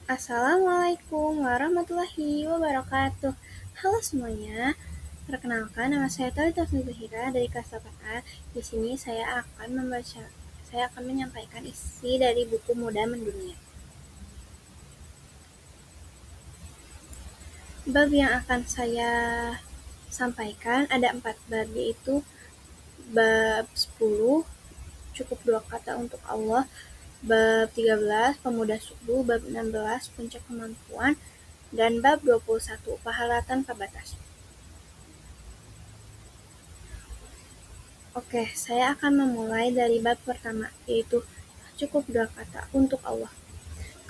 Assalamualaikum warahmatullahi wabarakatuh. Halo semuanya, perkenalkan nama saya Thalita Zuhira dari kelas 8A. Di sini saya akan menyampaikan isi dari buku Muda Mendunia. Bab yang akan saya sampaikan ada 4 bab, yaitu bab 10, cukup 2 kata untuk Allah, bab 13, pemuda subuh, bab 16, puncak kemampuan, dan bab 21, pahala tanpa batas. Oke, saya akan memulai dari bab pertama, yaitu cukup 2 kata untuk Allah.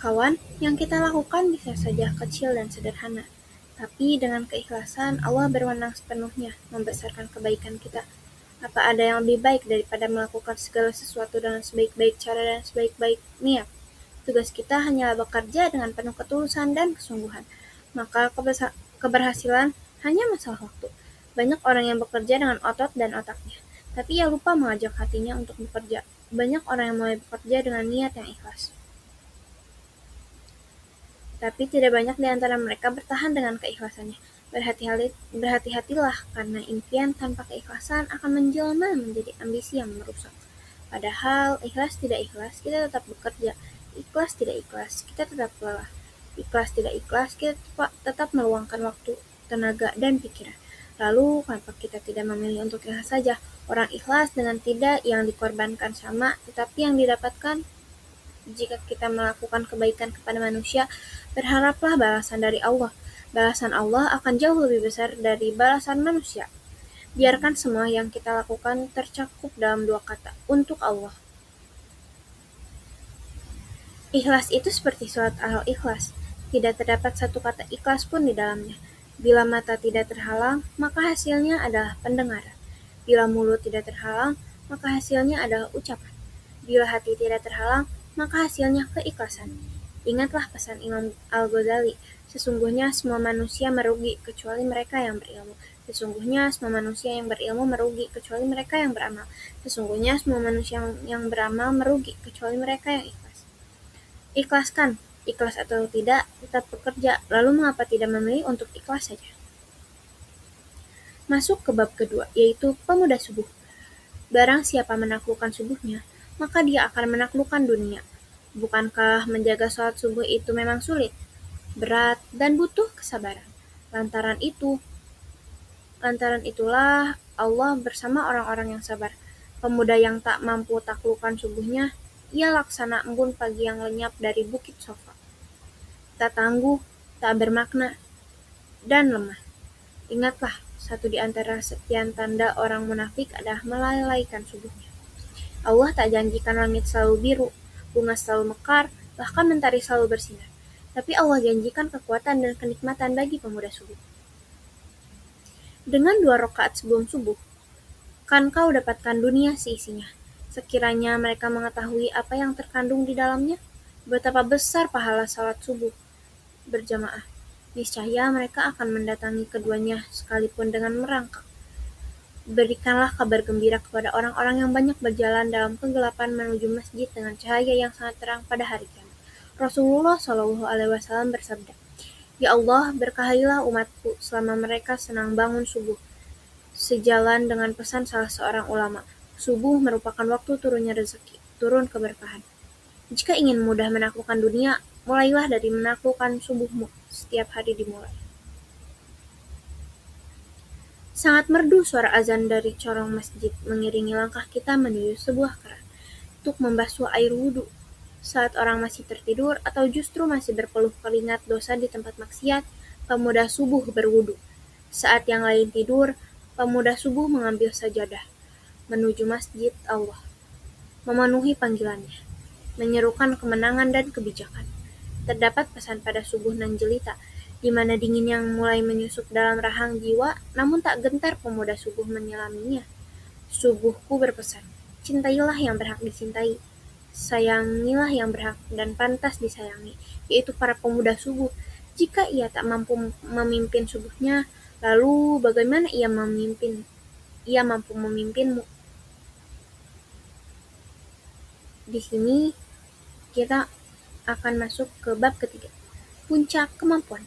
Kawan, yang kita lakukan bisa saja kecil dan sederhana, tapi dengan keikhlasan Allah berwenang sepenuhnya membesarkan kebaikan kita. Apa ada yang lebih baik daripada melakukan segala sesuatu dengan sebaik-baik cara dan sebaik-baik niat? Tugas kita hanyalah bekerja dengan penuh ketulusan dan kesungguhan. Maka keberhasilan hanya masalah waktu. Banyak orang yang bekerja dengan otot dan otaknya, tapi ia lupa mengajak hatinya untuk bekerja. Banyak orang yang mulai bekerja dengan niat yang ikhlas, tapi tidak banyak di antara mereka bertahan dengan keikhlasannya. Berhati-hatilah, karena impian tanpa keikhlasan akan menjelma menjadi ambisi yang merusak. Padahal ikhlas tidak ikhlas, kita tetap bekerja. Ikhlas tidak ikhlas, kita tetap lelah. Ikhlas tidak ikhlas, kita tetap meluangkan waktu, tenaga, dan pikiran. Lalu, kenapa kita tidak memilih untuk ikhlas saja? Orang ikhlas dengan tidak yang dikorbankan sama, tetapi yang didapatkan. Jika kita melakukan kebaikan kepada manusia, berharaplah balasan dari Allah. Balasan Allah akan jauh lebih besar dari balasan manusia. Biarkan semua yang kita lakukan tercakup dalam 2 kata, untuk Allah. Ikhlas itu seperti surat Al-Ikhlas. Tidak terdapat satu kata ikhlas pun di dalamnya. Bila mata tidak terhalang, maka hasilnya adalah pendengaran. Bila mulut tidak terhalang, maka hasilnya adalah ucapan. Bila hati tidak terhalang, maka hasilnya keikhlasan. Ingatlah pesan Imam Al-Ghazali, sesungguhnya semua manusia merugi kecuali mereka yang berilmu. Sesungguhnya semua manusia yang berilmu merugi kecuali mereka yang beramal. Sesungguhnya semua manusia yang beramal merugi kecuali mereka yang ikhlas. Ikhlaskan, ikhlas atau tidak, tetap bekerja. Lalu mengapa tidak memilih untuk ikhlas saja? Masuk ke bab kedua, yaitu pemuda subuh. Barang siapa menaklukkan subuhnya, maka dia akan menaklukkan dunia. Bukankah menjaga sholat subuh itu memang sulit, berat, dan butuh kesabaran? Lantaran itulah Allah bersama orang-orang yang sabar. Pemuda yang tak mampu taklukkan subuhnya, ia laksana embun pagi yang lenyap dari bukit Sofa. Tak tangguh, tak bermakna, dan lemah. Ingatlah, satu di antara sekian tanda orang munafik adalah melalaikan subuhnya. Allah tak janjikan langit selalu biru, bunga selalu mekar, bahkan mentari selalu bersinar. Tapi Allah janjikan kekuatan dan kenikmatan bagi pemuda subuh. Dengan 2 rakaat sebelum subuh, kan kau dapatkan dunia seisinya. Sekiranya mereka mengetahui apa yang terkandung di dalamnya, betapa besar pahala salat subuh berjamaah. Niscaya mereka akan mendatangi keduanya sekalipun dengan merangkak. Berikanlah kabar gembira kepada orang-orang yang banyak berjalan dalam kegelapan menuju masjid dengan cahaya yang sangat terang pada hari kiamat. Rasulullah SAW bersabda, Ya Allah, berkahilah umatku selama mereka senang bangun subuh. Sejalan dengan pesan salah seorang ulama, subuh merupakan waktu turunnya rezeki, turun keberkahan. Jika ingin mudah menaklukkan dunia, mulailah dari menaklukkan subuhmu. Setiap hari dimulai. Sangat merdu suara azan dari corong masjid mengiringi langkah kita menuju sebuah keran untuk membasuh air wudhu. Saat orang masih tertidur atau justru masih berpeluh keringat dosa di tempat maksiat, pemuda subuh berwudhu. Saat yang lain tidur, pemuda subuh mengambil sajadah, menuju masjid Allah, memenuhi panggilannya, menyerukan kemenangan dan kebijakan. Terdapat pesan pada subuh nan jelita, di mana dingin yang mulai menyusup dalam rahang jiwa, namun tak gentar pemuda subuh menyelaminya. Subuhku berpesan, cintailah yang berhak dicintai, sayangilah yang berhak dan pantas disayangi, yaitu para pemuda subuh. Jika ia tak mampu memimpin subuhnya, lalu bagaimana ia mampu memimpinmu? Di sini kita akan masuk ke bab ketiga, puncak kemampuan.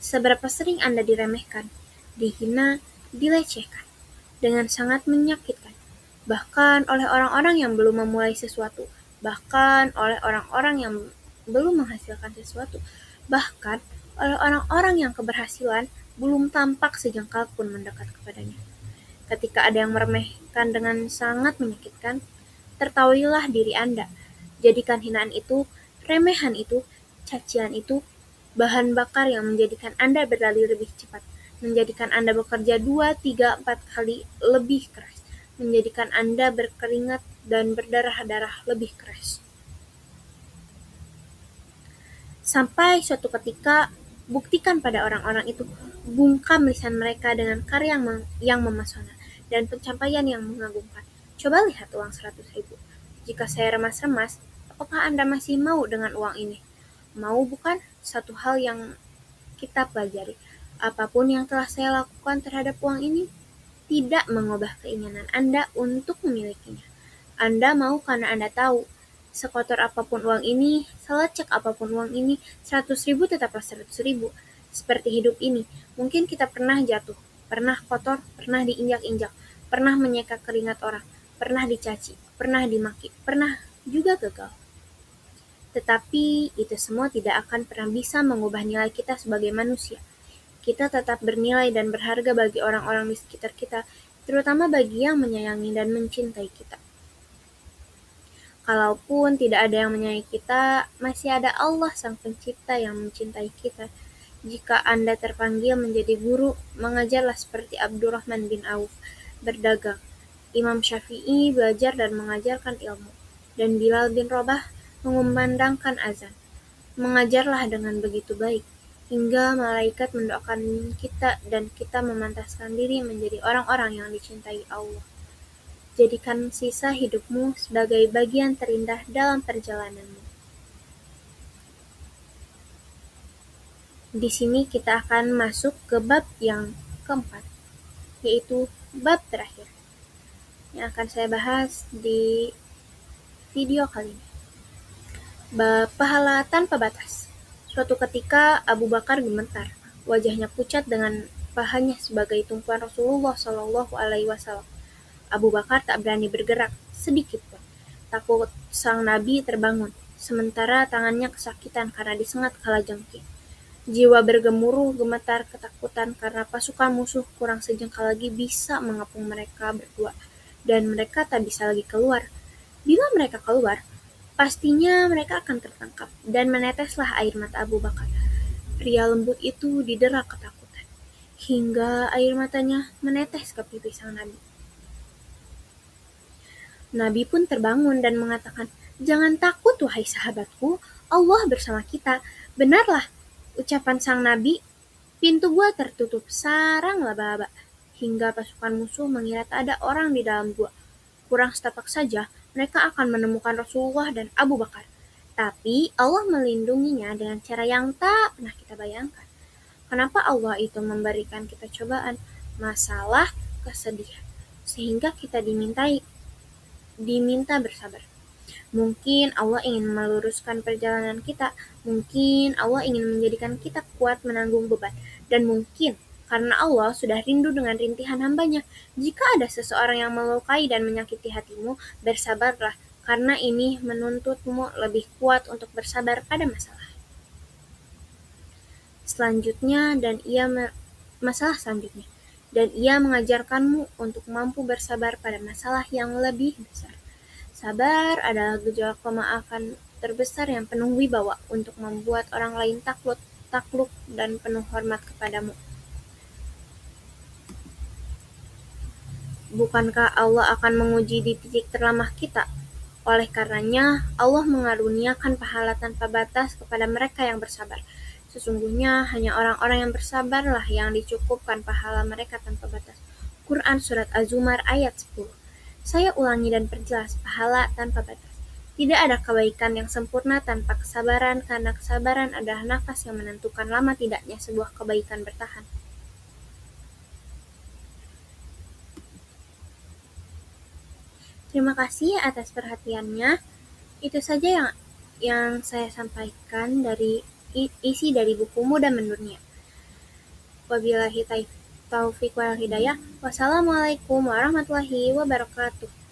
Seberapa sering Anda diremehkan, dihina, dilecehkan, dengan sangat menyakitkan, bahkan oleh orang-orang yang belum memulai sesuatu, bahkan oleh orang-orang yang belum menghasilkan sesuatu, bahkan oleh orang-orang yang keberhasilan belum tampak sejengkal pun mendekat kepadanya. Ketika ada yang meremehkan dengan sangat menyakitkan, tertawailah diri Anda. Jadikan hinaan itu, remehan itu, cacian itu, bahan bakar yang menjadikan Anda berlari lebih cepat, menjadikan Anda bekerja 2, 3, 4 kali lebih keras, menjadikan Anda berkeringat dan berdarah-darah lebih keras. Sampai suatu ketika, buktikan pada orang-orang itu, bungkam lisan mereka dengan karya yang memesona dan pencapaian yang mengagumkan. Coba lihat uang 100.000. Jika saya remas-remas, apakah Anda masih mau dengan uang ini? Mau bukan? Satu hal yang kita pelajari. Apapun yang telah saya lakukan terhadap uang ini, tidak mengubah keinginan Anda untuk memilikinya. Anda mau karena Anda tahu, sekotor apapun uang ini, selecek apapun uang ini, 100.000 tetaplah 100.000. Seperti hidup ini, mungkin kita pernah jatuh, pernah kotor, pernah diinjak-injak, pernah menyeka keringat orang, pernah dicaci, pernah dimaki, pernah juga gagal. Tetapi itu semua tidak akan pernah bisa mengubah nilai kita sebagai manusia. Kita tetap bernilai dan berharga bagi orang-orang di sekitar kita, terutama bagi yang menyayangi dan mencintai kita. Kalaupun tidak ada yang menyayangi kita, masih ada Allah Sang Pencipta yang mencintai kita. Jika Anda terpanggil menjadi guru, mengajarlah seperti Abdurrahman bin Auf, berdagang. Imam Syafi'i belajar dan mengajarkan ilmu, dan Bilal bin Rabah mengumandangkan azan. Mengajarlah dengan begitu baik, hingga malaikat mendoakan kita dan kita memantaskan diri menjadi orang-orang yang dicintai Allah. Jadikan sisa hidupmu sebagai bagian terindah dalam perjalananmu. Di sini kita akan masuk ke bab yang keempat, yaitu bab terakhir yang akan saya bahas di video kali ini. Bab pahala tanpa batas. Suatu ketika Abu Bakar gemetar, wajahnya pucat dengan pahanya sebagai tumpuan Rasulullah Shallallahu Alaihi Wasallam. Abu Bakar tak berani bergerak sedikit pun. Takut sang Nabi terbangun, sementara tangannya kesakitan karena disengat kalajengking. Jiwa bergemuruh gemetar ketakutan karena pasukan musuh kurang sejengkal lagi bisa mengepung mereka berdua, dan mereka tak bisa lagi keluar. Bila mereka keluar, pastinya mereka akan tertangkap, dan meneteslah air mata Abu Bakar. Pria lembut itu didera ketakutan, hingga air matanya menetes ke pipi sang Nabi. Nabi pun terbangun dan mengatakan, "Jangan takut wahai sahabatku, Allah bersama kita." Benarlah, ucapan sang Nabi. Pintu gua tertutup sarang laba-laba, hingga pasukan musuh mengira tak ada orang di dalam gua. Kurang setapak saja, mereka akan menemukan Rasulullah dan Abu Bakar. Tapi Allah melindunginya dengan cara yang tak pernah kita bayangkan. Kenapa Allah itu memberikan kita cobaan, masalah, kesedihan, sehingga kita diminta bersabar. Mungkin Allah ingin meluruskan perjalanan kita, mungkin Allah ingin menjadikan kita kuat menanggung beban, dan mungkin karena Allah sudah rindu dengan rintihan hambanya. Jika ada seseorang yang melukai dan menyakiti hatimu, bersabarlah, karena ini menuntutmu lebih kuat untuk bersabar pada masalah selanjutnya, masalah selanjutnya. Dan ia mengajarkanmu untuk mampu bersabar pada masalah yang lebih besar. Sabar adalah gejolak pemaafan terbesar yang penuh wibawa untuk membuat orang lain takluk dan penuh hormat kepadamu. Bukankah Allah akan menguji di titik terlemah kita? Oleh karenanya, Allah mengaruniakan pahala tanpa batas kepada mereka yang bersabar. Sesungguhnya hanya orang-orang yang bersabarlah yang dicukupkan pahala mereka tanpa batas. Quran Surat Az-Zumar ayat 10. Saya ulangi dan perjelas, pahala tanpa batas. Tidak ada kebaikan yang sempurna tanpa kesabaran, karena kesabaran adalah nafas yang menentukan lama tidaknya sebuah kebaikan bertahan. Terima kasih atas perhatiannya. Itu saja yang saya sampaikan dari isi dari bukumu dan menurnya. Wabillahi taufiq wal hidayah. Wassalamualaikum warahmatullahi wabarakatuh.